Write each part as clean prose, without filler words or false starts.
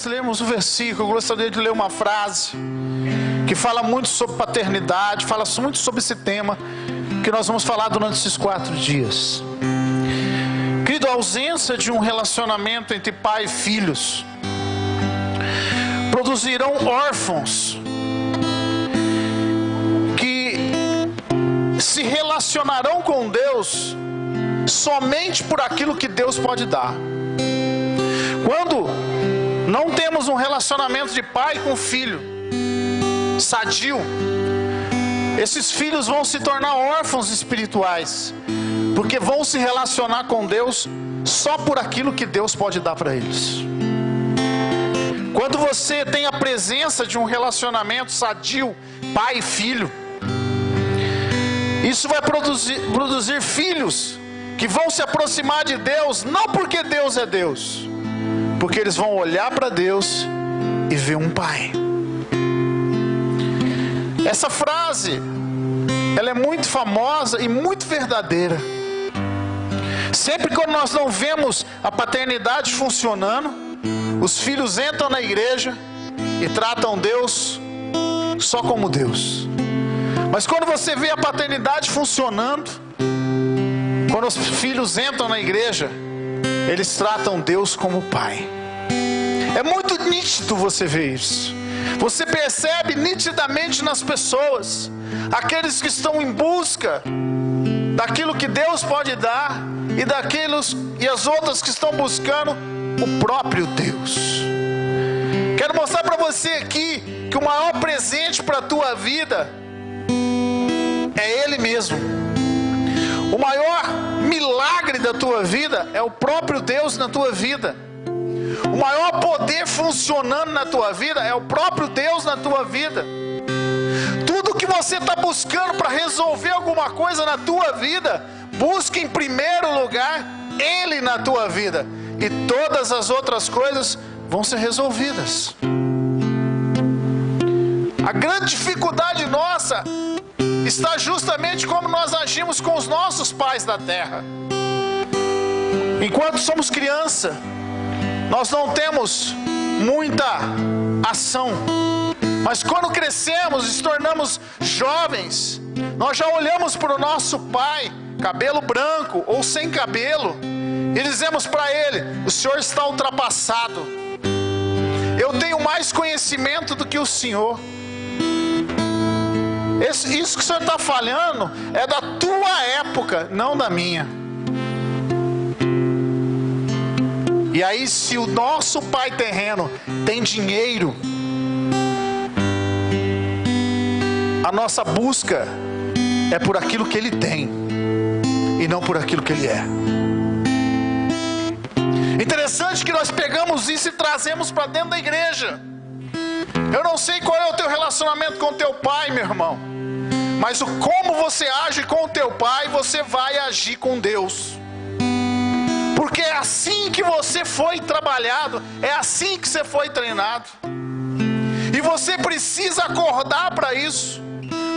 nós lermos um versículo, eu gostaria de ler uma frase que fala muito sobre paternidade, fala muito sobre esse tema que nós vamos falar durante esses 4 dias. Querido, a ausência de um relacionamento entre pai e filhos produzirão órfãos que se relacionarão com Deus somente por aquilo que Deus pode dar. Quando não temos um relacionamento de pai com filho sadio, esses filhos vão se tornar órfãos espirituais, porque vão se relacionar com Deus só por aquilo que Deus pode dar para eles. Quando você tem a presença de um relacionamento sadio, pai e filho, isso vai produzir filhos que vão se aproximar de Deus, não porque Deus é Deus, porque eles vão olhar para Deus e ver um pai. Essa frase, ela é muito famosa e muito verdadeira. Sempre quando nós não vemos a paternidade funcionando, os filhos entram na igreja e tratam Deus só como Deus. Mas quando você vê a paternidade funcionando, quando os filhos entram na igreja, eles tratam Deus como Pai. É muito nítido você ver isso. Você percebe nitidamente nas pessoas, aqueles que estão em busca daquilo que Deus pode dar, e as outras que estão buscando o próprio Deus. Quero mostrar para você aqui que o maior presente para a tua vida é Ele mesmo. O maior milagre da tua vida é o próprio Deus na tua vida. O maior poder funcionando na tua vida é o próprio Deus na tua vida. Tudo que você está buscando para resolver alguma coisa na tua vida, busque em primeiro lugar Ele na tua vida, e todas as outras coisas vão ser resolvidas. A grande dificuldade nossa está justamente como nós agimos com os nossos pais da terra. Enquanto somos criança, nós não temos muita ação, mas quando crescemos e se tornamos jovens, nós já olhamos para o nosso pai, cabelo branco ou sem cabelo, e dizemos para ele: o senhor está ultrapassado, eu tenho mais conhecimento do que o senhor. Isso que o senhor está falando é da tua época, não da minha. E aí, se o nosso pai terreno tem dinheiro, a nossa busca é por aquilo que ele tem e não por aquilo que ele é. Interessante que nós pegamos isso e trazemos para dentro da igreja. Eu não sei qual é o teu relacionamento com o teu pai, meu irmão, mas como você age com o teu pai, você vai agir com Deus. Porque é assim que você foi trabalhado, é assim que você foi treinado. E você precisa acordar para isso,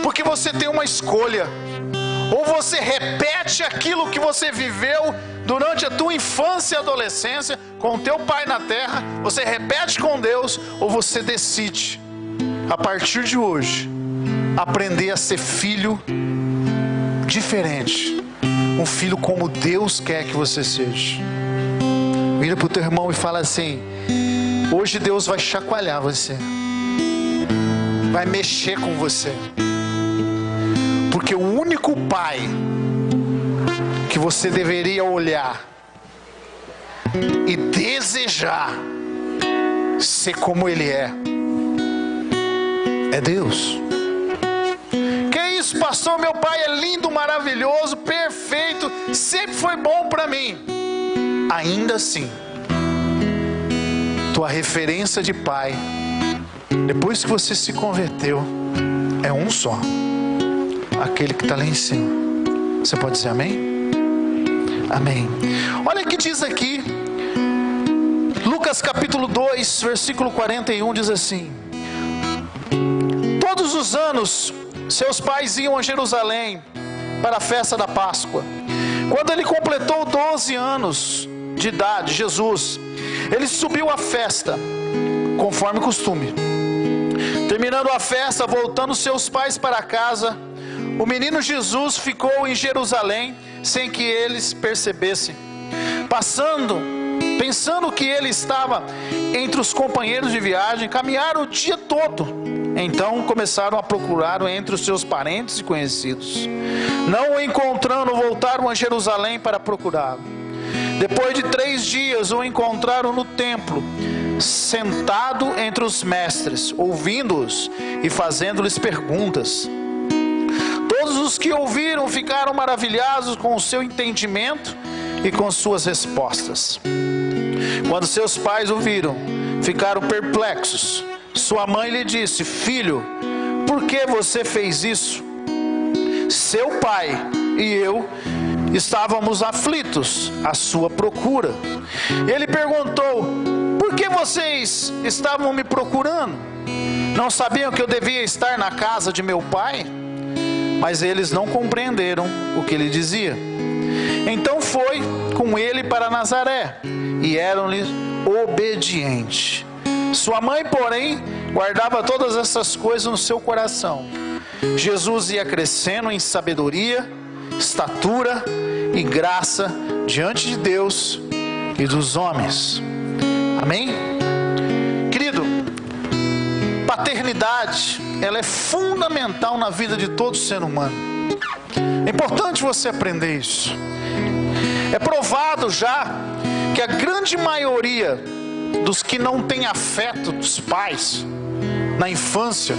porque você tem uma escolha. Ou você repete aquilo que você viveu durante a tua infância e adolescência com o teu pai na terra, você repete com Deus, ou você decide, a partir de hoje, aprender a ser filho diferente. Um filho como Deus quer que você seja. Vira para o teu irmão e fala assim: hoje Deus vai chacoalhar você, vai mexer com você, porque o único pai que você deveria olhar e desejar ser como Ele é Deus. Que é isso, pastor? Meu pai é lindo, maravilhoso, perfeito, sempre foi bom para mim. Ainda assim, tua referência de pai, depois que você se converteu, é um só, aquele que está lá em cima. Você pode dizer amém? Amém. Olha o que diz aqui, Lucas capítulo 2, versículo 41, diz assim: todos os anos seus pais iam a Jerusalém para a festa da Páscoa. Quando ele completou 12 anos de idade, Jesus, ele subiu à festa. conforme costume. Terminando a festa, voltando seus pais para casa, o menino Jesus ficou em Jerusalém sem que eles percebessem. Pensando que ele estava entre os companheiros de viagem, caminharam o dia todo. Então começaram a procurá-lo entre os seus parentes e conhecidos. Não o encontrando, voltaram a Jerusalém para procurá-lo. Depois de 3 dias, o encontraram no templo, sentado entre os mestres, ouvindo-os e fazendo-lhes perguntas. Todos os que ouviram ficaram maravilhados com o seu entendimento e com suas respostas. Quando seus pais o viram, ficaram perplexos. Sua mãe lhe disse: filho, por que você fez isso? Seu pai e eu estávamos aflitos à sua procura. Ele perguntou: por que vocês estavam me procurando? Não sabiam que eu devia estar na casa de meu pai? Mas eles não compreenderam o que ele dizia. Então foi com ele para Nazaré, e eram-lhe obedientes. Sua mãe, porém, guardava todas essas coisas no seu coração. Jesus ia crescendo em sabedoria, estatura e graça diante de Deus e dos homens. Amém? Querido, paternidade, ela é fundamental na vida de todo ser humano. É importante você aprender isso. É provado já que a grande maioria dos que não têm afeto dos pais na infância,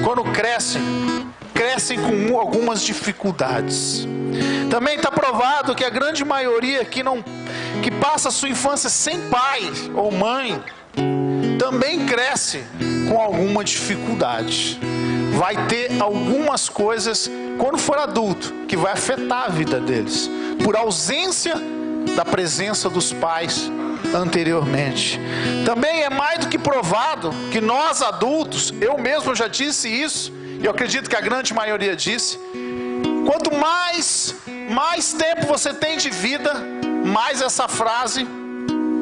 quando crescem com algumas dificuldades. Também está provado que a grande maioria que passa a sua infância sem pai ou mãe, também cresce com alguma dificuldade. Vai ter algumas coisas quando for adulto que vai afetar a vida deles, por ausência da presença dos pais anteriormente. Também é mais do que provado que nós adultos, eu mesmo já disse isso, e eu acredito que a grande maioria disse, quanto mais tempo você tem de vida, mais essa frase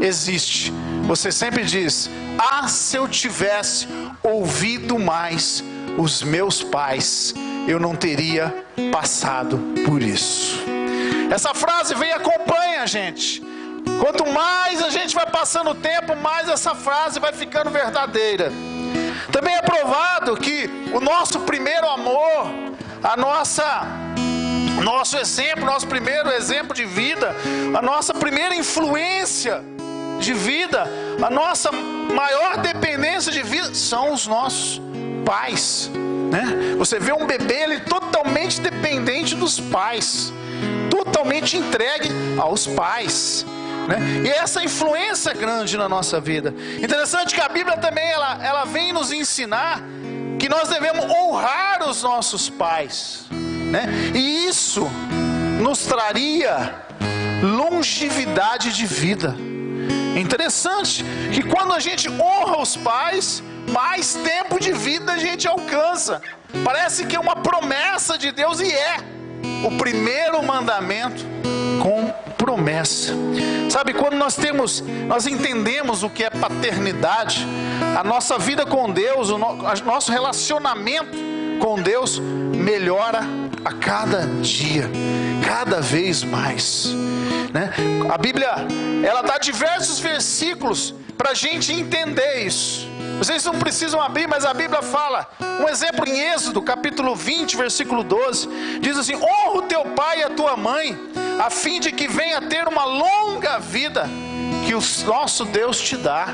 existe. Você sempre diz: ah, se eu tivesse ouvido mais os meus pais, eu não teria passado por isso. Essa frase vem e acompanha a gente. Quanto mais a gente vai passando o tempo, mais essa frase vai ficando verdadeira. Também é provado que o nosso primeiro amor, nosso exemplo, nosso primeiro exemplo de vida, a nossa primeira influência de vida, a nossa maior dependência de vida são os nossos pais, né? Você vê um bebê, ele totalmente dependente dos pais, totalmente entregue aos pais, né? E essa influência é grande na nossa vida. Interessante que a Bíblia também ela vem nos ensinar que nós devemos honrar os nossos pais, né? E isso nos traria longevidade de vida. Interessante que quando a gente honra os pais, mais tempo de vida a gente alcança. Parece que é uma promessa de Deus, e é o primeiro mandamento com promessa. Sabe, quando nós entendemos o que é paternidade, a nossa vida com Deus, o nosso relacionamento com Deus melhora a cada dia, cada vez mais, né? A Bíblia, ela dá diversos versículos para a gente entender isso. Vocês não precisam abrir, mas a Bíblia fala, um exemplo em Êxodo, capítulo 20, versículo 12, diz assim: honra o teu pai e a tua mãe, a fim de que venha ter uma longa vida, que o nosso Deus te dá.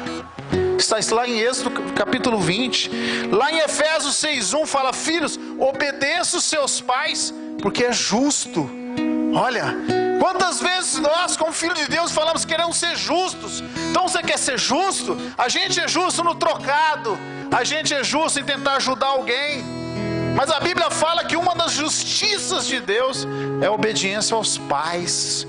Está lá em Êxodo capítulo 20. Lá em Efésios 6:1 fala: filhos, obedeça os seus pais, porque é justo. Olha, quantas vezes nós, como filhos de Deus, falamos que queremos ser justos. Então você quer ser justo? A gente é justo no trocado, a gente é justo em tentar ajudar alguém. Mas a Bíblia fala que uma das justiças de Deus é a obediência aos pais.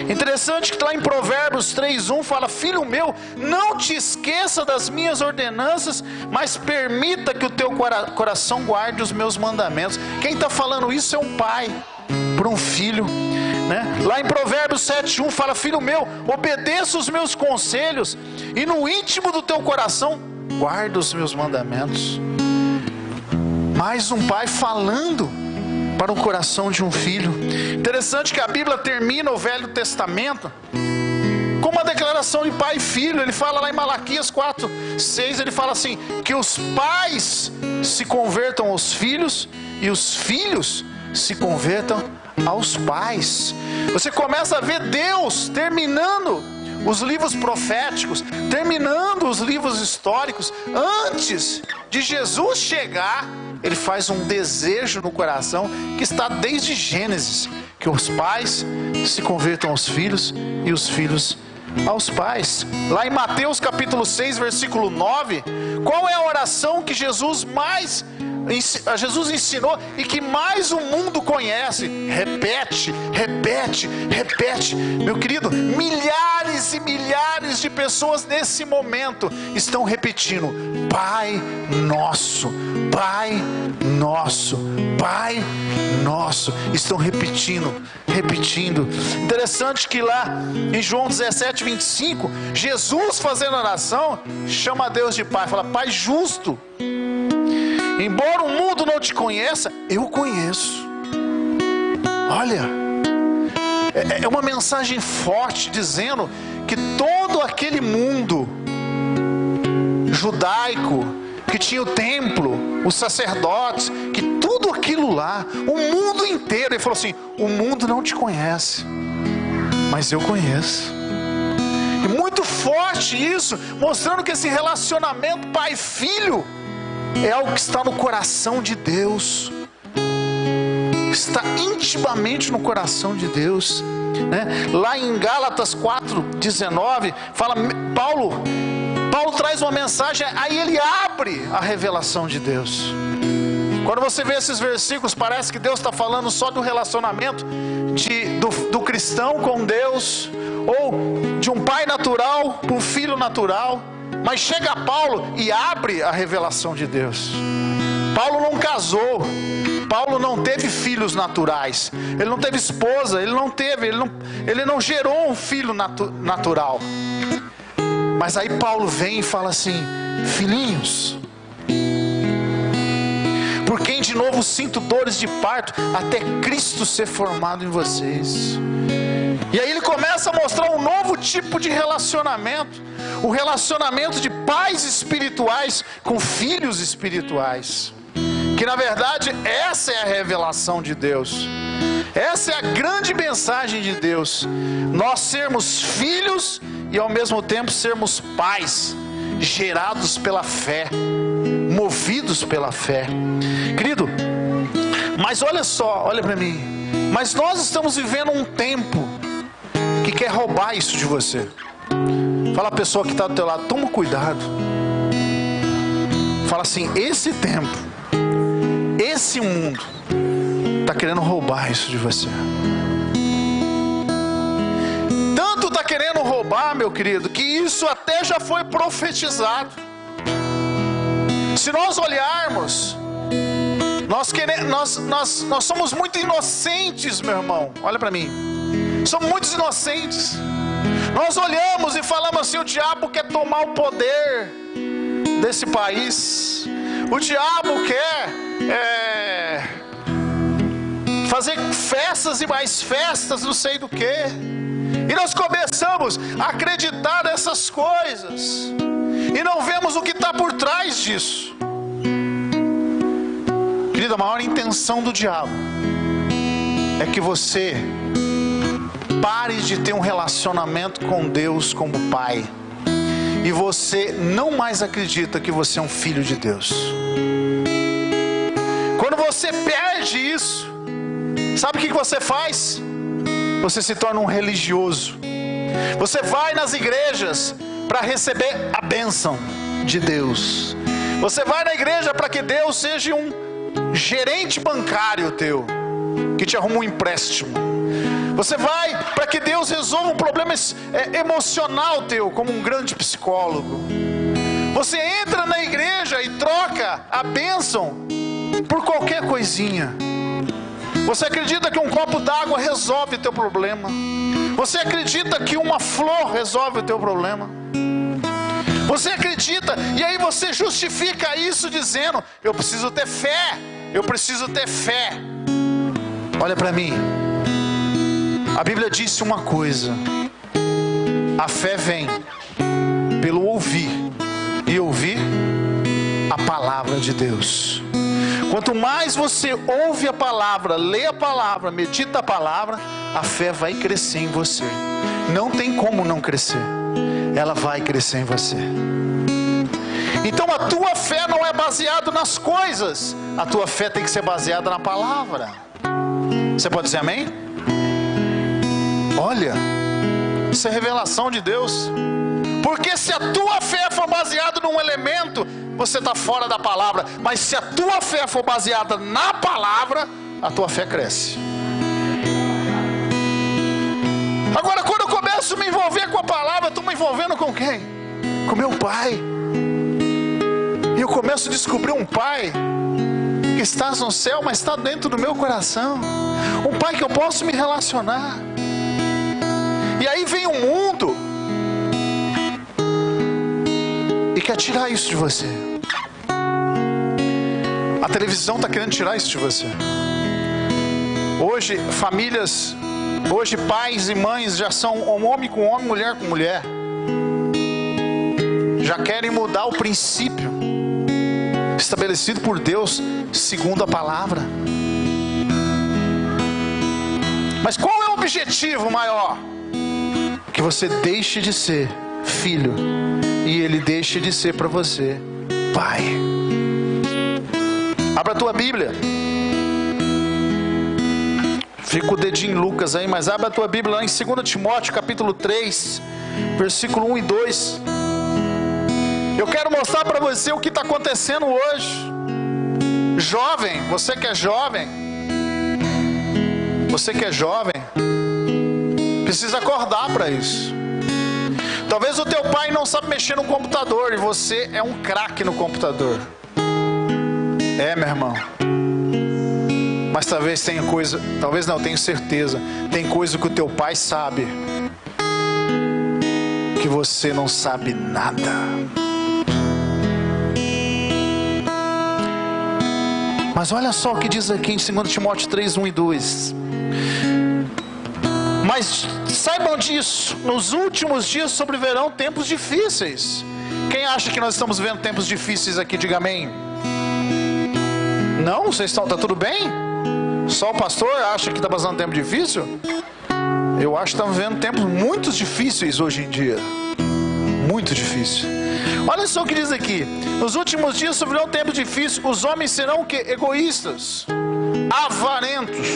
Interessante que lá em Provérbios 3:1 fala: filho meu, não te esqueça das minhas ordenanças, mas permita que o teu coração guarde os meus mandamentos. Quem está falando isso é um pai para um filho, né? Lá em Provérbios 7:1 fala: filho meu, obedeça os meus conselhos, e no íntimo do teu coração guarda os meus mandamentos. Mais um pai falando para o coração de um filho. Interessante que a Bíblia termina o Velho Testamento com uma declaração de pai e filho. Ele fala lá em Malaquias 4:6, ele fala assim, que os pais se convertam aos filhos e os filhos se convertam aos pais. Você começa a ver Deus terminando os livros proféticos, terminando os livros históricos. Antes de Jesus chegar, ele faz um desejo no coração que está desde Gênesis, que os pais se convertam aos filhos e os filhos aos pais. Lá em Mateus capítulo 6, versículo 9, qual é a oração que Jesus ensinou e que mais o mundo conhece? Repete, repete, repete. Meu querido, milhares e milhares de pessoas nesse momento estão repetindo: Pai Nosso, Pai Nosso, Pai Nosso. Estão repetindo. Interessante que lá em João 17:25, Jesus fazendo oração, chama Deus de Pai, fala: Pai justo, embora o mundo não te conheça, eu conheço. Olha, é uma mensagem forte dizendo que todo aquele mundo judaico, que tinha o templo, os sacerdotes, que tudo aquilo lá, o mundo inteiro, ele falou assim: o mundo não te conhece, mas eu conheço. E muito forte isso, mostrando que esse relacionamento pai-filho é algo que está no coração de Deus, está intimamente no coração de Deus, né? Lá em Gálatas 4:19, fala, Paulo traz uma mensagem, aí ele abre a revelação de Deus. Quando você vê esses versículos, parece que Deus está falando só do relacionamento do cristão com Deus, ou de um pai natural para um filho natural. Mas chega Paulo e abre a revelação de Deus. Paulo não casou, Paulo não teve filhos naturais, ele não teve esposa, ele não gerou um filho natural. Mas aí Paulo vem e fala assim: filhinhos, por quem de novo sinto dores de parto, até Cristo ser formado em vocês. E aí ele começa a mostrar um novo tipo de relacionamento, o relacionamento de pais espirituais com filhos espirituais, que na verdade essa é a revelação de Deus, essa é a grande mensagem de Deus, nós sermos filhos e ao mesmo tempo sermos pais, gerados pela fé, movidos pela fé. Querido, mas olha só, olha para mim, mas nós estamos vivendo um tempo que quer roubar isso de você. Fala a pessoa que está do teu lado: toma cuidado. Fala assim: esse tempo, esse mundo está querendo roubar isso de você. Tanto está querendo roubar, meu querido, que isso até já foi profetizado. Se nós olharmos, nós somos muito inocentes, meu irmão. Olha para mim, somos muito inocentes. Nós olhamos e falamos assim: o diabo quer tomar o poder desse país, o diabo quer fazer festas e mais festas, não sei do que. E nós começamos a acreditar nessas coisas e não vemos o que está por trás disso. Querida, a maior intenção do diabo é que você pare de ter um relacionamento com Deus como pai, e você não mais acredita que você é um filho de Deus. Quando você perde isso, sabe o que você faz? Você se torna um religioso. Você vai nas igrejas para receber a bênção de Deus. Você vai na igreja para que Deus seja um gerente bancário teu, que te arruma um empréstimo. Você vai para que Deus resolva um problema emocional teu, como um grande psicólogo. Você entra na igreja e troca a bênção por qualquer coisinha. Você acredita que um copo d'água resolve o teu problema. Você acredita que uma flor resolve o teu problema. Você acredita, e aí você justifica isso dizendo: eu preciso ter fé, eu preciso ter fé. Olha para mim, a Bíblia disse uma coisa: a fé vem pelo ouvir, e ouvir a palavra de Deus. Quanto mais você ouve a palavra, lê a palavra, medita a palavra, a fé vai crescer em você. Não tem como não crescer, ela vai crescer em você. Então a tua fé não é baseada nas coisas, a tua fé tem que ser baseada na palavra. Você pode dizer amém? Olha, isso é revelação de Deus. Porque se a tua fé for baseada num elemento, você está fora da palavra. Mas se a tua fé for baseada na palavra, a tua fé cresce. Agora, quando eu começo a me envolver com a palavra, eu estou me envolvendo com quem? Com meu pai. E eu começo a descobrir um pai que está no céu, mas está dentro do meu coração. Um pai que eu posso me relacionar. E aí vem o mundo e quer tirar isso de você. A televisão está querendo tirar isso de você. Hoje, famílias, hoje pais e mães já são homem com homem, mulher com mulher. Já querem mudar o princípio estabelecido por Deus, segundo a palavra. Mas qual é o objetivo maior? Que você deixe de ser filho e ele deixe de ser para você pai. Abra a tua Bíblia. Fica o dedinho em Lucas aí, mas abra a tua Bíblia lá em 2 Timóteo capítulo 3, versículo 1 e 2. Eu quero mostrar para você o que está acontecendo hoje. Jovem, você que é jovem, precisa acordar para isso. Talvez o teu pai não sabe mexer no computador e você é um craque no computador. É, meu irmão. Mas talvez tenha coisa, talvez não, tenho certeza, tem coisa que o teu pai sabe que você não sabe nada. Mas olha só o que diz aqui em 2 Timóteo 3, 1 e 2. Mas saibam disso, nos últimos dias sobrevirão tempos difíceis. Quem acha que nós estamos vivendo tempos difíceis aqui, diga amém. Não? Vocês estão, tá tudo bem? Só o pastor acha que está passando tempo difícil? Eu acho que estamos vivendo tempos muito difíceis hoje em dia. Muito difícil. Olha só o que diz aqui: nos últimos dias sobrevirão tempos difíceis. Os homens serão o quê? Egoístas, avarentos,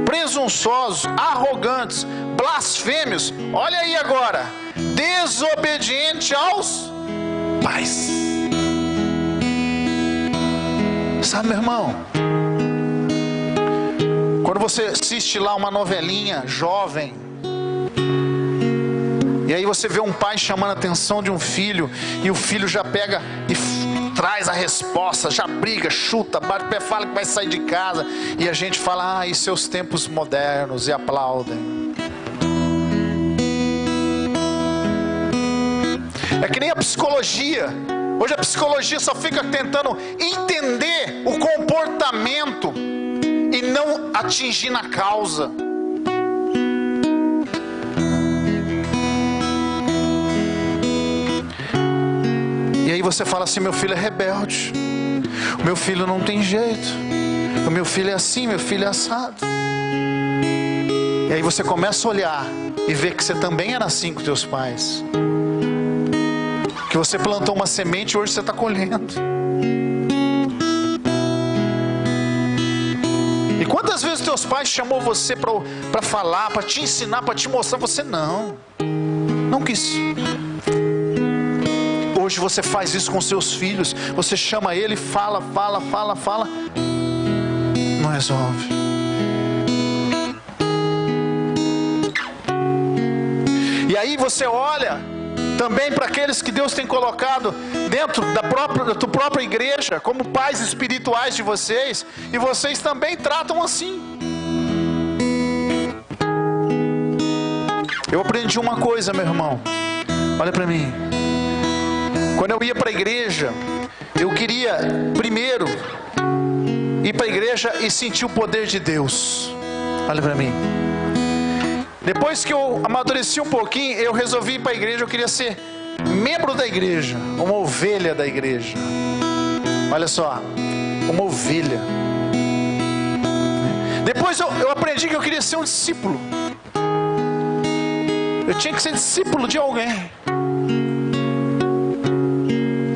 presunçosos, arrogantes, blasfêmios. Olha aí agora: desobediente aos pais. Sabe, meu irmão, quando você assiste lá uma novelinha jovem, e aí você vê um pai chamando a atenção de um filho, e o filho já pega e traz a resposta, já briga, chuta, bate o pé, fala que vai sair de casa, e a gente fala: e seus tempos modernos, e aplaudem. É que nem a psicologia. Hoje a psicologia só fica tentando entender o comportamento e não atingir na causa. E aí você fala assim: meu filho é rebelde, o meu filho não tem jeito, o meu filho é assim, meu filho é assado. E aí você começa a olhar e ver que você também era assim com teus pais, que você plantou uma semente e hoje você está colhendo. E quantas vezes teus pais chamou você para falar, para te ensinar, para te mostrar, você não quis. Hoje você faz isso com seus filhos. Você chama ele, fala, não resolve. E aí você olha também para aqueles que Deus tem colocado dentro da tua própria igreja, como pais espirituais de vocês, e vocês também tratam assim. Eu aprendi uma coisa, meu irmão, olha para mim. Quando eu ia para a igreja, eu queria primeiro ir para a igreja e sentir o poder de Deus. Olha para mim. Depois que eu amadureci um pouquinho, eu resolvi ir para a igreja. Eu queria ser membro da igreja, uma ovelha da igreja. Olha só, uma ovelha. Depois eu aprendi que eu queria ser um discípulo. Eu tinha que ser discípulo de alguém.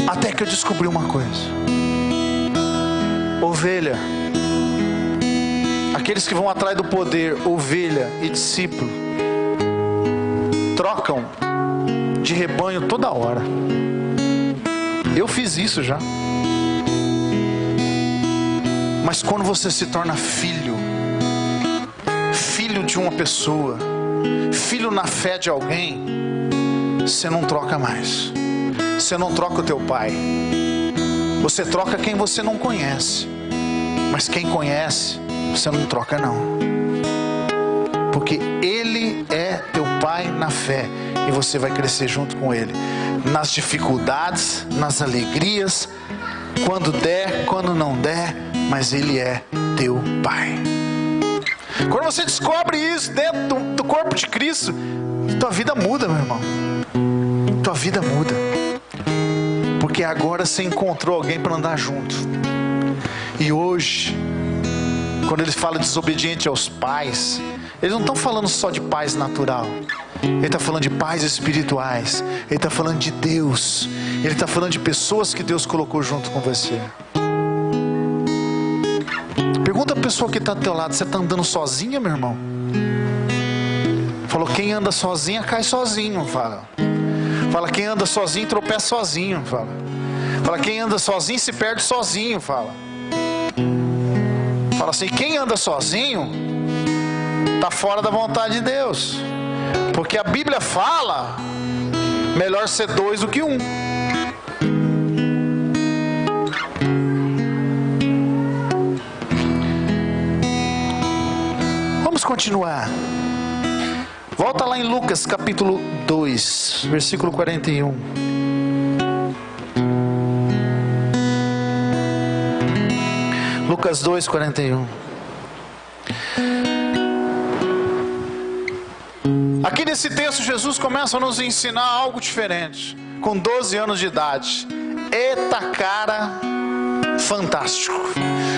Até que eu descobri uma coisa: ovelha, aqueles que vão atrás do poder, ovelha e discípulo, trocam de rebanho toda hora. Eu fiz isso já. Mas quando você se torna filho de uma pessoa, filho na fé de alguém, você não troca mais. Você não troca o teu pai. Você troca quem você não conhece. Mas quem conhece, você não troca não. Porque Ele é teu pai na fé. E você vai crescer junto com Ele. Nas dificuldades, nas alegrias, quando der, quando não der, mas Ele é teu pai. Quando você descobre isso dentro do corpo de Cristo, tua vida muda, meu irmão. Tua vida muda. Porque agora você encontrou alguém para andar junto. E hoje, quando ele fala desobediente aos pais, eles não estão falando só de pais natural. Ele está falando de pais espirituais. Ele está falando de Deus. Ele está falando de pessoas que Deus colocou junto com você. Pergunta a pessoa que está do teu lado: você está andando sozinha, meu irmão? Falou: quem anda sozinha cai sozinho. Fala, quem anda sozinho tropeça sozinho. Fala, quem anda sozinho se perde sozinho. Fala assim: quem anda sozinho está fora da vontade de Deus. Porque a Bíblia fala: melhor ser dois do que um. Vamos continuar. Volta lá em Lucas capítulo 2, versículo 41. Lucas 2, 41. Aqui nesse texto Jesus começa a nos ensinar algo diferente. Com 12 anos de idade. Eita cara, fantástico.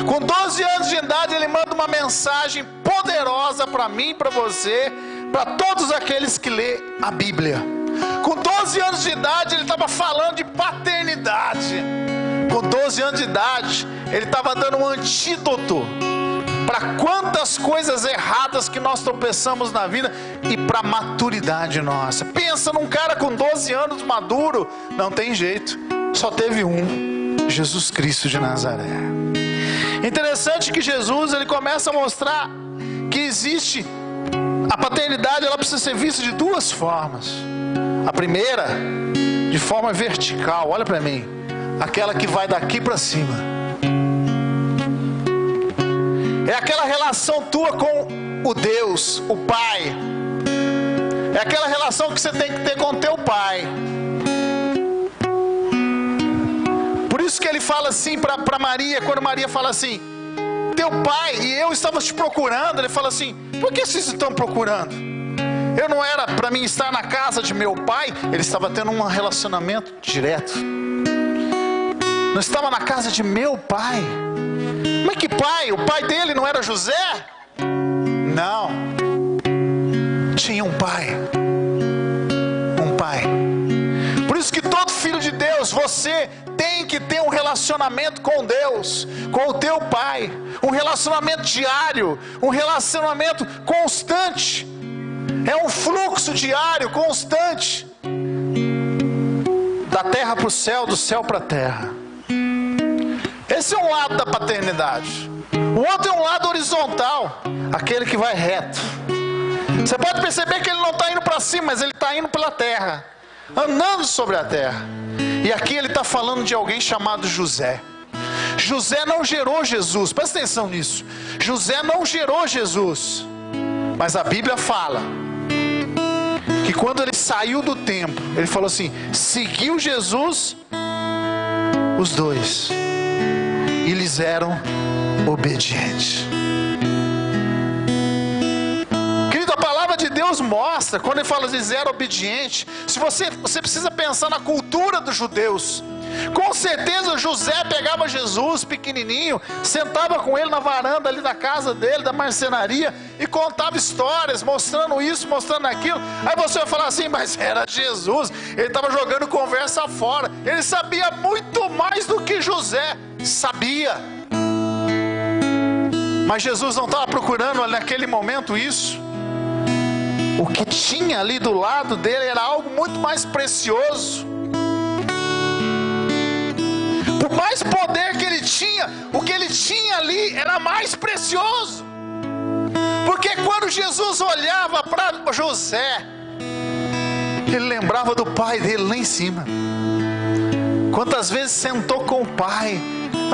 Com 12 anos de idade ele manda uma mensagem poderosa para mim e para você, para todos aqueles que lê a Bíblia. Com 12 anos de idade ele estava falando de paternidade. Com 12 anos de idade ele estava dando um antídoto para quantas coisas erradas que nós tropeçamos na vida e para a maturidade nossa. Pensa num cara com 12 anos maduro. Não tem jeito, só teve um: Jesus Cristo de Nazaré. Interessante que Jesus ele começa a mostrar que existe a paternidade, ela precisa ser vista de duas formas. A primeira, de forma vertical. Olha para mim, aquela que vai daqui para cima. É aquela relação tua com o Deus, o Pai. É aquela relação que você tem que ter com o teu Pai. Por isso que ele fala assim para Maria, quando Maria fala assim: teu pai e eu estamos te procurando. Ele fala assim: por que vocês estão procurando? Eu não era para mim estar na casa de meu pai? Ele estava tendo um relacionamento direto. Não estava na casa de meu pai. Mas que pai? O pai dele não era José? Não. Tinha um pai. Um pai. Por isso que todo filho de Deus, você tem que ter um relacionamento com Deus, com o teu pai. Um relacionamento diário, um relacionamento constante. É um fluxo diário, constante. Da terra para o céu, do céu para a terra. Esse é um lado da paternidade. O outro é um lado horizontal, aquele que vai reto. Você pode perceber que ele não está indo para cima, mas ele está indo pela terra, andando sobre a terra. E aqui ele está falando de alguém chamado José. José não gerou Jesus, presta atenção nisso. José não gerou Jesus. Mas a Bíblia fala que quando ele saiu do templo, ele falou assim: seguiu Jesus os dois, e eles eram obedientes. Querido, a palavra de Deus mostra, quando ele fala de eles eram obedientes, se você precisa pensar na cultura dos judeus. Com certeza José pegava Jesus pequenininho, sentava com ele na varanda ali da casa dele, da marcenaria, e contava histórias, mostrando isso, mostrando aquilo. Aí você vai falar assim, mas era Jesus, ele estava jogando conversa fora. Ele sabia muito mais do que José sabia. Mas Jesus não estava procurando naquele momento isso. O que tinha ali do lado dele era algo muito mais precioso. Por mais poder que ele tinha, o que ele tinha ali era mais precioso. Porque quando Jesus olhava para José, ele lembrava do pai dele lá em cima. Quantas vezes sentou com o pai,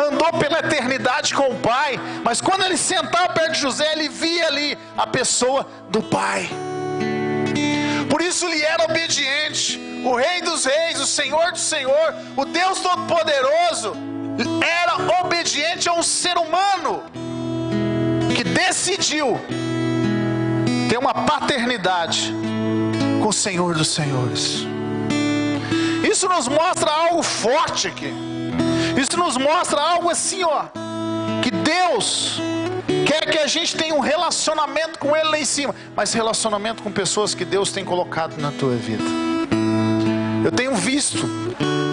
andou pela eternidade com o pai, mas quando ele sentava perto de José, ele via ali a pessoa do pai. Por isso ele era obediente. O Rei dos Reis, o Senhor do Senhor, o Deus Todo-Poderoso, era obediente a um ser humano que decidiu ter uma paternidade com o Senhor dos Senhores. Isso nos mostra algo forte aqui. Isso nos mostra algo assim, ó, que Deus quer que a gente tenha um relacionamento com Ele lá em cima, mas relacionamento com pessoas que Deus tem colocado na tua vida. Eu tenho visto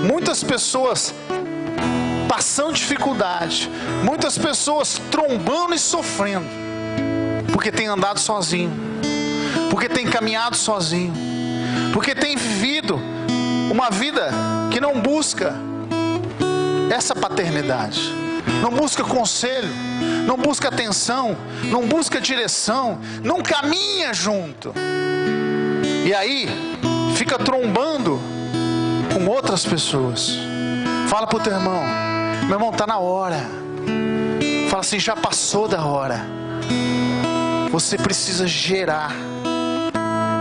muitas pessoas passando dificuldade, muitas pessoas trombando e sofrendo, porque tem andado sozinho, porque tem caminhado sozinho, porque tem vivido uma vida que não busca essa paternidade, não busca conselho, não busca atenção, não busca direção, não caminha junto, e aí fica trombando com outras pessoas. Fala para o teu irmão, meu irmão, está na hora. Fala assim, já passou da hora. Você precisa gerar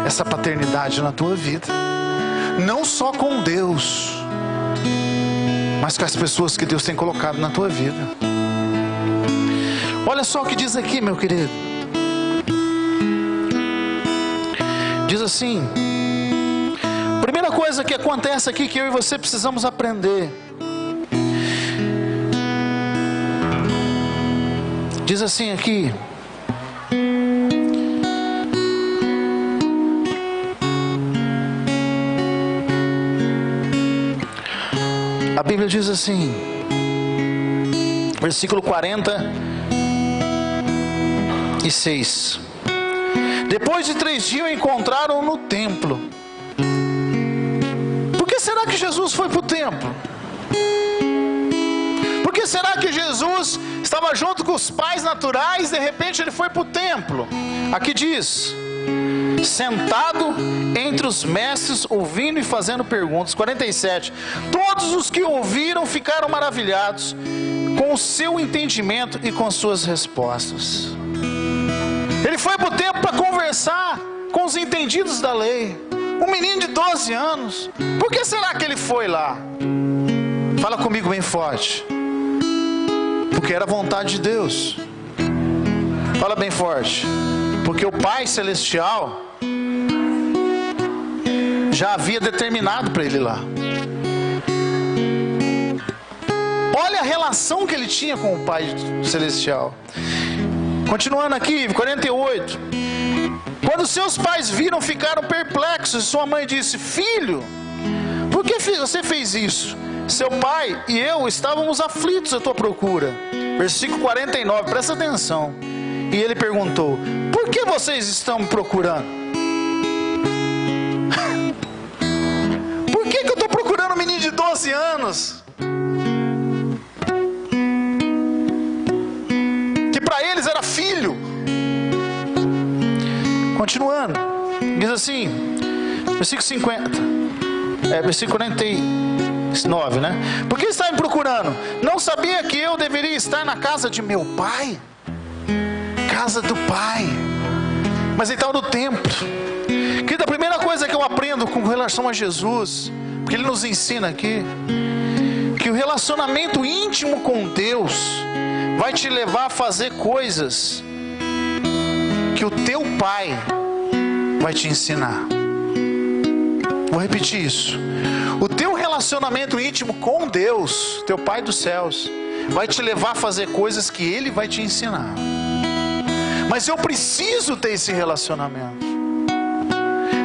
essa paternidade na tua vida, não só com Deus, mas com as pessoas que Deus tem colocado na tua vida. Olha só o que diz aqui, meu querido. Diz assim: primeira coisa que acontece aqui, que eu e você precisamos aprender. Diz assim aqui: a Bíblia diz assim, versículo 46. Depois de 3 dias o encontraram no templo. Por que será que Jesus foi para o templo? Por que será que Jesus estava junto com os pais naturais, de repente ele foi para o templo? Aqui diz: sentado entre os mestres, ouvindo e fazendo perguntas. 47. Todos os que ouviram ficaram maravilhados com o seu entendimento e com suas respostas. Ele foi para o templo para conversar com os entendidos da lei. Um menino de 12 anos. Por que será que ele foi lá? Fala comigo bem forte. Porque era a vontade de Deus. Fala bem forte. Porque o Pai Celestial já havia determinado para ele ir lá. Olha a relação que ele tinha com o Pai Celestial. Continuando aqui, 48. Quando seus pais viram, ficaram perplexos. Sua mãe disse: filho, por que você fez isso? Seu pai e eu estávamos aflitos à tua procura. Versículo 49, presta atenção. E ele perguntou: por que vocês estão me procurando? Por que eu estou procurando um menino de 12 anos? Que para eles era filho. Continuando, diz assim, versículo 50, versículo 49, né? Por que está me procurando? Não sabia que eu deveria estar na casa de meu pai? Casa do pai. Mas ele estava no templo. Querida, a primeira coisa que eu aprendo com relação a Jesus, porque ele nos ensina aqui, que que o relacionamento íntimo com Deus vai te levar a fazer coisas que o teu pai vai te ensinar. Vou repetir isso. O teu relacionamento íntimo com Deus, teu Pai dos céus, vai te levar a fazer coisas que Ele vai te ensinar. Mas eu preciso ter esse relacionamento.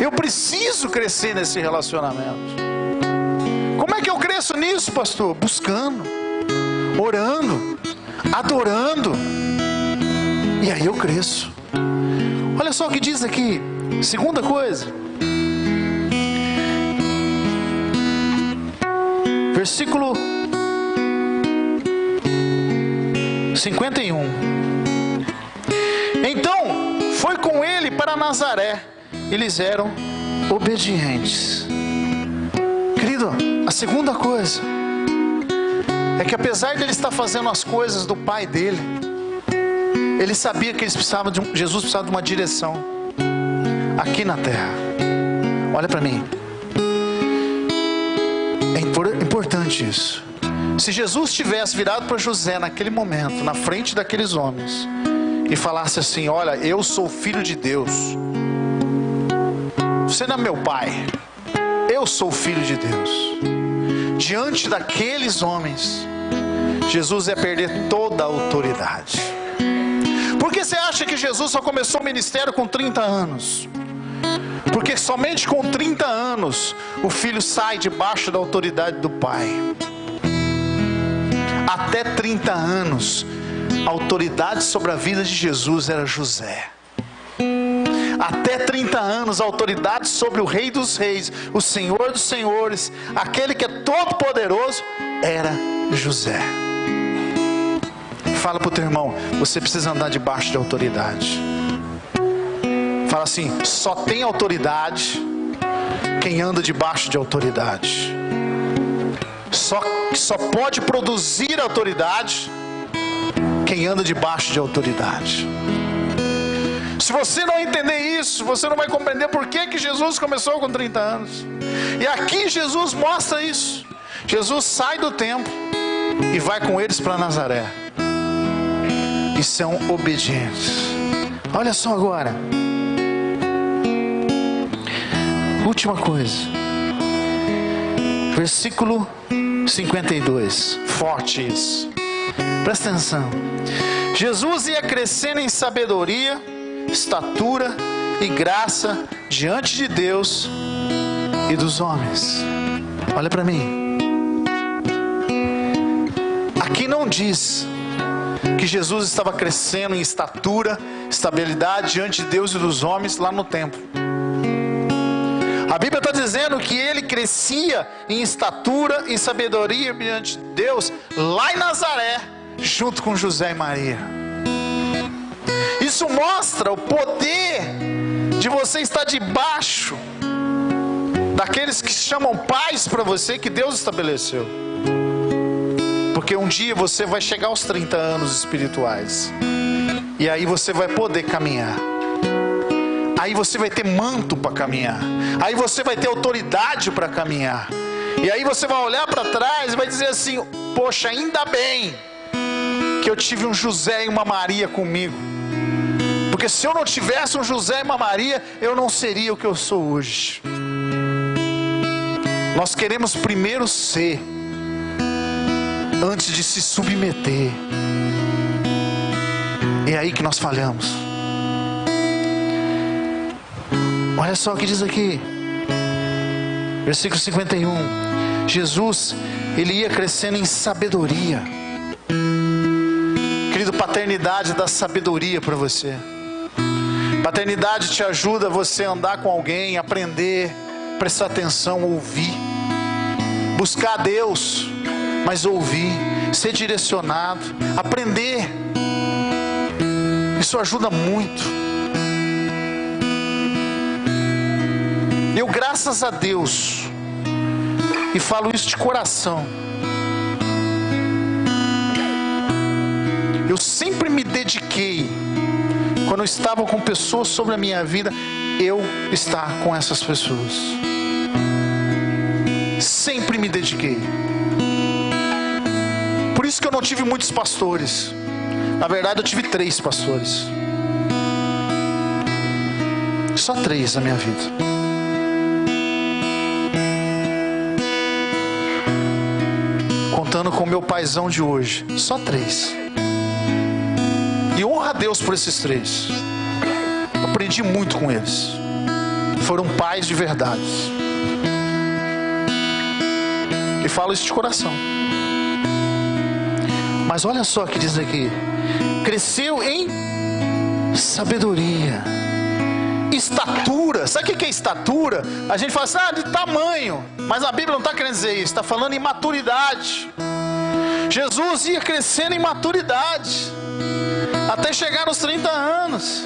Eu preciso crescer nesse relacionamento. Como é que eu cresço nisso, pastor? Buscando, orando, adorando. E aí eu cresço. Olha só o que diz aqui. Segunda coisa. Versículo 51. Então foi com ele para Nazaré. Eles eram obedientes. Querido, a segunda coisa é que apesar de ele estar fazendo as coisas do pai dele, ele sabia que Jesus precisava de uma direção aqui na terra. Olha para mim. É importante isso. Se Jesus tivesse virado para José naquele momento, na frente daqueles homens, e falasse assim: olha, eu sou filho de Deus, você não é meu pai, eu sou filho de Deus. Diante daqueles homens, Jesus ia perder toda a autoridade. Por que você acha que Jesus só começou o ministério com 30 anos? Porque somente com 30 anos o filho sai debaixo da autoridade do pai. Até 30 anos a autoridade sobre a vida de Jesus era José. Até 30 anos a autoridade sobre o Rei dos Reis, o Senhor dos Senhores, aquele que é todo poderoso, era José. Fala para o teu irmão: você precisa andar debaixo de autoridade. Fala assim: só tem autoridade quem anda debaixo de autoridade. Só pode produzir autoridade quem anda debaixo de autoridade. Se você não entender isso, você não vai compreender por que Jesus começou com 30 anos. E aqui Jesus mostra isso. Jesus sai do templo e vai com eles para Nazaré. E são obedientes. Olha só agora. Última coisa. Versículo 52. Forte isso. Presta atenção. Jesus ia crescendo em sabedoria, estatura e graça diante de Deus e dos homens. Olha para mim. Aqui não diz que Jesus estava crescendo em estatura, estabilidade diante de Deus e dos homens lá no templo. A Bíblia está dizendo que ele crescia em estatura e sabedoria diante de Deus lá em Nazaré, junto com José e Maria. Isso mostra o poder de você estar debaixo daqueles que se chamam pais para você, que Deus estabeleceu. Porque um dia você vai chegar aos 30 anos espirituais, e aí você vai poder caminhar. Aí você vai ter manto para caminhar. Aí você vai ter autoridade para caminhar. E aí você vai olhar para trás e vai dizer assim: poxa, ainda bem que eu tive um José e uma Maria comigo. Porque se eu não tivesse um José e uma Maria, eu não seria o que eu sou hoje. Nós queremos primeiro ser, antes de se submeter. É aí que nós falhamos. Olha só o que diz aqui, versículo 51. Jesus, ele ia crescendo em sabedoria. Querido, paternidade dá sabedoria para você. Paternidade te ajuda a você andar com alguém, aprender, prestar atenção, ouvir, buscar a Deus, mas ouvir, ser direcionado, aprender. Isso ajuda muito. Eu, graças a Deus, e falo isso de coração, eu sempre me dediquei, quando eu estava com pessoas sobre a minha vida, eu estar com essas pessoas. Sempre me dediquei. não tive muitos pastores. Na verdade, eu tive 3 pastores. Só 3 na minha vida. Contando com o meu paizão de hoje. Só 3. E honra a Deus por esses 3. Aprendi muito com eles. Foram pais de verdade. E falo isso de coração. Mas olha só o que diz aqui. Cresceu em sabedoria, estatura. Sabe o que é estatura? A gente fala assim, de tamanho. Mas a Bíblia não está querendo dizer isso. Está falando em maturidade. Jesus ia crescendo em maturidade até chegar aos 30 anos.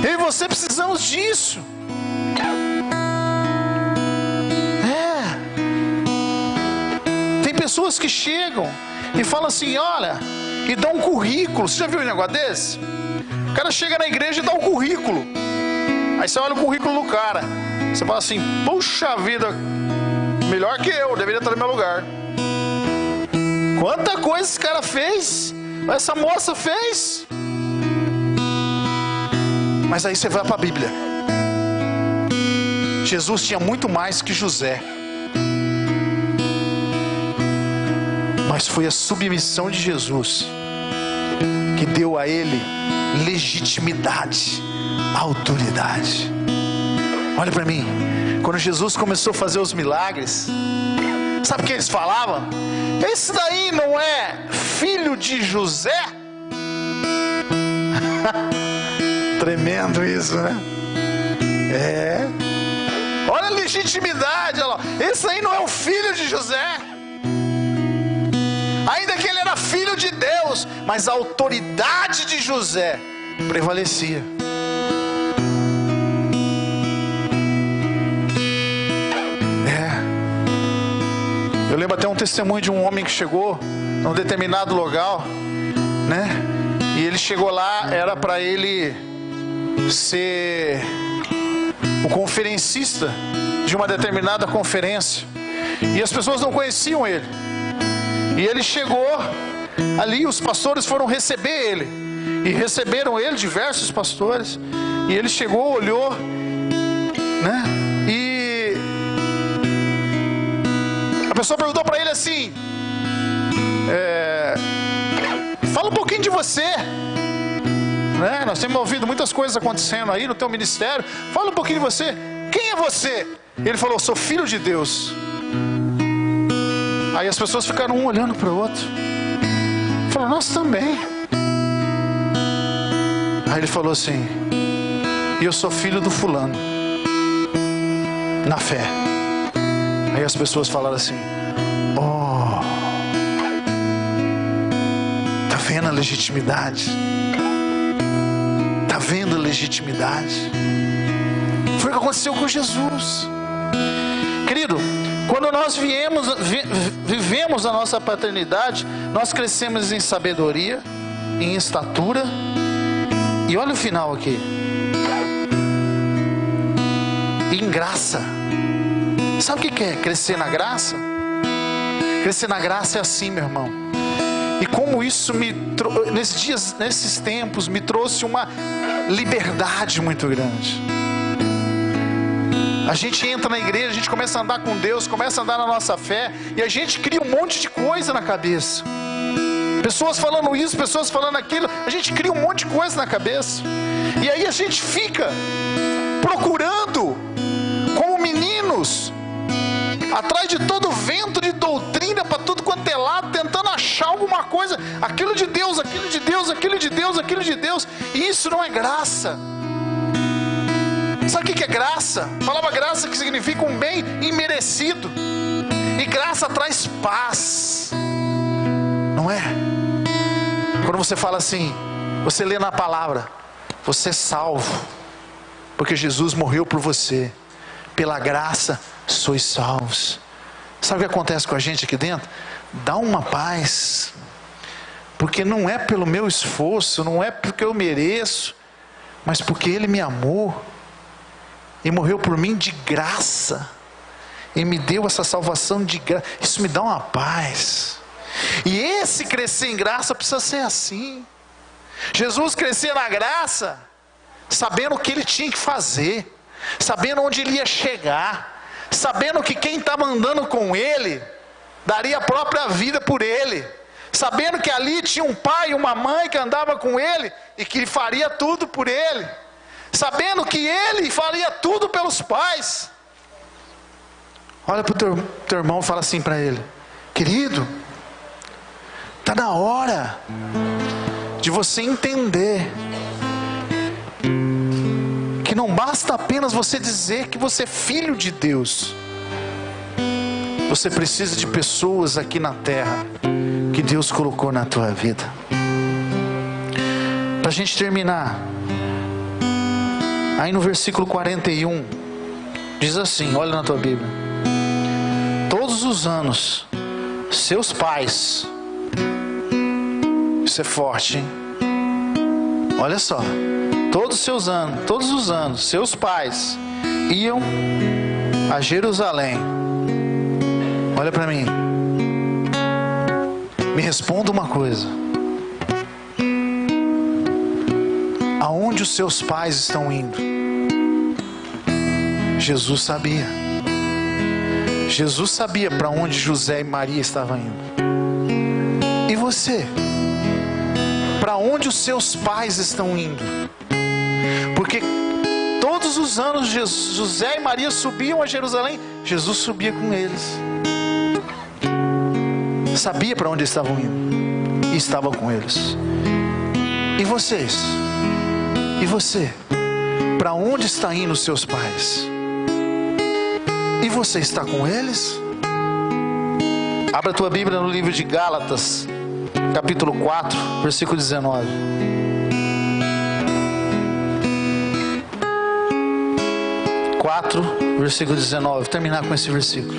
Eu e você precisamos disso. Tem pessoas que chegam e falam assim, olha, e dão um currículo. Você já viu um negócio desse? O cara chega na igreja e dá um currículo. Aí você olha o currículo do cara. Você fala assim, puxa vida, melhor que eu, deveria estar no meu lugar. Quanta coisa esse cara fez, essa moça fez. Mas aí você vai para a Bíblia. Jesus tinha muito mais que José. Mas foi a submissão de Jesus que deu a ele legitimidade, autoridade. Olha para mim. Quando Jesus começou a fazer os milagres, sabe o que eles falavam? Esse daí não é filho de José? Tremendo isso, né? Olha a legitimidade, olha lá. Esse aí não é o filho de José. Ainda que ele era filho de Deus, mas a autoridade de José prevalecia. Eu lembro até um testemunho de um homem que chegou num determinado local, né? E ele chegou lá, era para ele ser o conferencista de uma determinada conferência. E as pessoas não conheciam ele. E ele chegou ali, os pastores foram receber ele. E receberam ele, diversos pastores. E ele chegou, olhou, né? E a pessoa perguntou para ele assim, fala um pouquinho de você, né? Nós temos ouvido muitas coisas acontecendo aí no teu ministério. Fala um pouquinho de você. Quem é você? Ele falou, sou filho de Deus. Aí as pessoas ficaram um olhando para o outro. Falaram, nós também. Aí ele falou assim, eu sou filho do fulano, na fé. Aí as pessoas falaram assim, tá vendo a legitimidade? Tá vendo a legitimidade? Foi o que aconteceu com Jesus. Querido, quando nós vivemos a nossa paternidade, nós crescemos em sabedoria, em estatura. E olha o final aqui. Em graça. Sabe o que é crescer na graça? Crescer na graça é assim, meu irmão. E como isso nesses tempos, me trouxe uma liberdade muito grande. A gente entra na igreja, a gente começa a andar com Deus, começa a andar na nossa fé, e a gente cria um monte de coisa na cabeça. Pessoas falando isso, pessoas falando aquilo, a gente cria um monte de coisa na cabeça. E aí a gente fica procurando, como meninos, atrás de todo vento de doutrina, para tudo quanto é lado, tentando achar alguma coisa, aquilo de Deus, aquilo de Deus, aquilo de Deus, aquilo de Deus. E isso não é graça. Sabe o que é graça? A palavra graça que significa um bem imerecido. E graça traz paz. Não é? Quando você fala assim, você lê na palavra, você é salvo, porque Jesus morreu por você. Pela graça sois salvos. Sabe o que acontece com a gente aqui dentro? Dá uma paz. Porque não é pelo meu esforço, não é porque eu mereço, mas porque Ele me amou e morreu por mim de graça, e me deu essa salvação de graça. Isso me dá uma paz. E esse crescer em graça precisa ser assim. Jesus crescia na graça, sabendo o que ele tinha que fazer, sabendo onde ele ia chegar, sabendo que quem estava andando com ele daria a própria vida por ele, sabendo que ali tinha um pai e uma mãe que andava com ele e que faria tudo por ele, sabendo que ele faria tudo pelos pais. Olha para o teu irmão e fala assim para ele: querido, está na hora de você entender que não basta apenas você dizer que você é filho de Deus. Você precisa de pessoas aqui na terra que Deus colocou na tua vida. Para a gente terminar, aí no versículo 41 diz assim, olha na tua Bíblia: todos os anos seus pais, isso é forte, hein? Olha só, todos os anos seus pais iam a Jerusalém. Olha para mim, me responda uma coisa: aonde os seus pais estão indo? Jesus sabia. Jesus sabia para onde José e Maria estavam indo. E você? Para onde os seus pais estão indo? Porque todos os anos José e Maria subiam a Jerusalém, Jesus subia com eles. Sabia para onde estavam indo e estava com eles. E vocês? E você? Para onde está indo os seus pais? E você está com eles? Abra a tua Bíblia no livro de Gálatas, capítulo 4, versículo 19. Versículo 19. Vou terminar com esse versículo.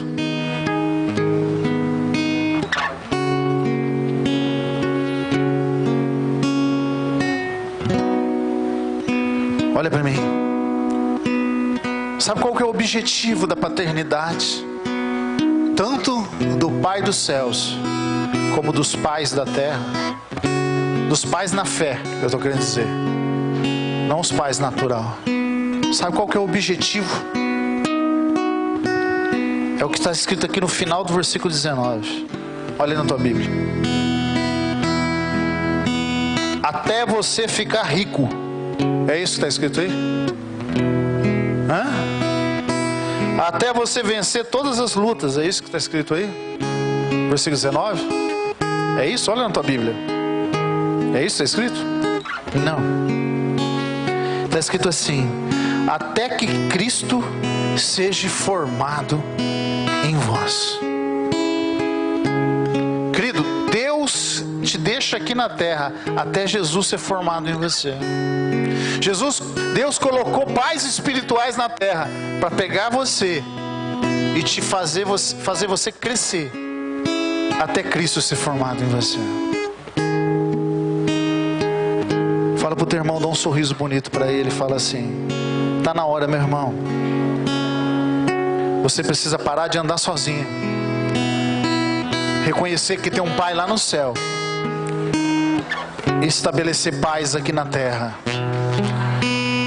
Olha para mim. Sabe qual que é o objetivo da paternidade? Tanto do Pai dos céus, como dos pais da terra. Dos pais na fé, eu estou querendo dizer. Não os pais natural. Sabe qual que é o objetivo? É o que está escrito aqui no final do versículo 19. Olha na tua Bíblia. Até você ficar rico. É isso que está escrito aí? Hã? Até você vencer todas as lutas. É isso que está escrito aí? Versículo 19. É isso? Olha na tua Bíblia. É isso que está escrito? Não. Está escrito assim: até que Cristo seja formado em vós. Querido, Deus te deixa aqui na terra até Jesus ser formado em você. Deus colocou pais espirituais na terra para pegar você e te fazer você crescer até Cristo ser formado em você. Fala pro teu irmão, dá um sorriso bonito para ele, fala assim: tá na hora, meu irmão. Você precisa parar de andar sozinho. Reconhecer que tem um pai lá no céu. E estabelecer paz aqui na terra.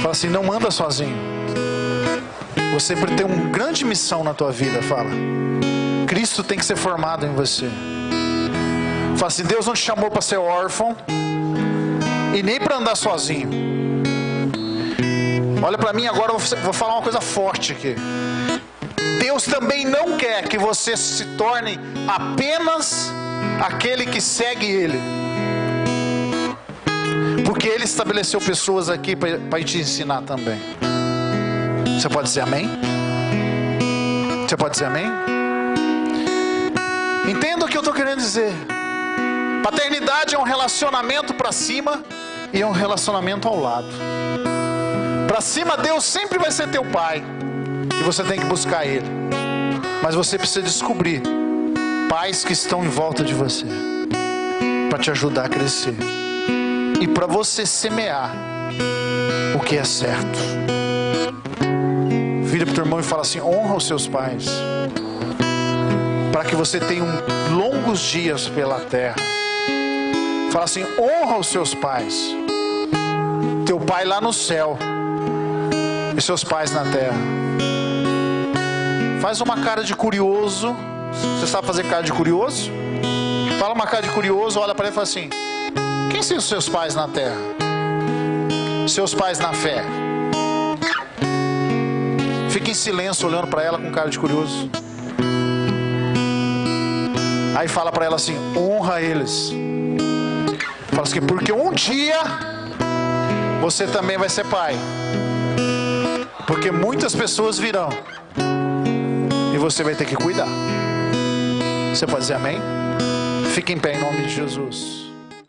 Fala assim: não anda sozinho. Você tem uma grande missão na tua vida. Fala: Cristo tem que ser formado em você. Fala assim: Deus não te chamou para ser órfão e nem para andar sozinho. Olha para mim agora, eu vou falar uma coisa forte aqui. Deus também não quer que você se torne apenas aquele que segue Ele. Porque Ele estabeleceu pessoas aqui para te ensinar também. Você pode dizer amém? Você pode dizer amém? Entenda o que eu estou querendo dizer. Paternidade é um relacionamento para cima e é um relacionamento ao lado. Para cima, Deus sempre vai ser teu pai e você tem que buscar Ele. Mas você precisa descobrir pais que estão em volta de você para te ajudar a crescer e para você semear o que é certo. Vira para o teu irmão e fala assim: honra os seus pais. para que você tenha longos dias pela terra. Fala assim: honra os seus pais. Teu pai lá no céu e seus pais na terra. Faz uma cara de curioso. Você sabe fazer cara de curioso? Fala uma cara de curioso, olha para ele e fala assim: quem são os seus pais na terra? Seus pais na fé. Fica em silêncio olhando para ela com cara de curioso. Aí fala para ela assim: honra eles. Fala assim: porque um dia você também vai ser pai. Porque muitas pessoas virão e você vai ter que cuidar. Você pode dizer amém? Fique em pé em nome de Jesus.